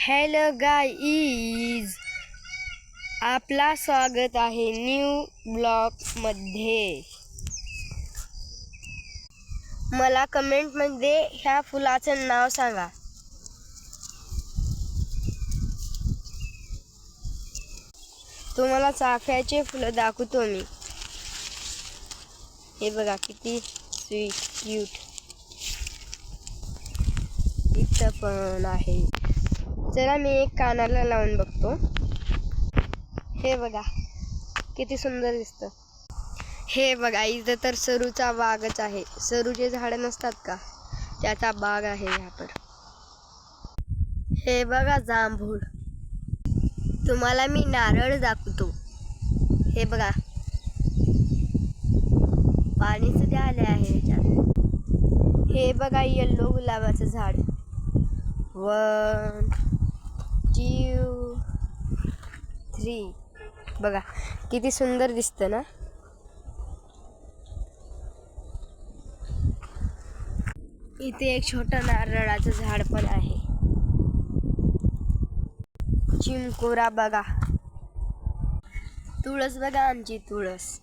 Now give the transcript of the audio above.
Hello guys, आपला स्वागत आहे न्यू ब्लॉगमध्ये. मला कमेंटमध्ये ह्या फुलाचं नाव सांगा. तुम्हाला चाफ्याचे फुलं दाखवतो मी. हे बघा किती स्वीट क्यूट. इथं पण आहे. चला मी एक कानाला लावून बघतो. हे बघा किती सुंदर दिसतं. हे बघा इथं तर सरूचा बागच आहे. सरूचे झाडं नसतात का, त्याचा बाग आहे ह्या पर. हे बघा जांभूळ. तुम्हाला मी नारळ दाखवतो. हे बघा पाणी सुद्धा आले आहे ह्याच्यात. हे बघा येल्लो गुलाबाचं झाड. 1 2 3 बघा किती सुंदर दिसतं ना. इथे एक छोटं नारळाचं झाड पण आहे. चिमकोरा बघा. तुळस बघा आमची तुळस.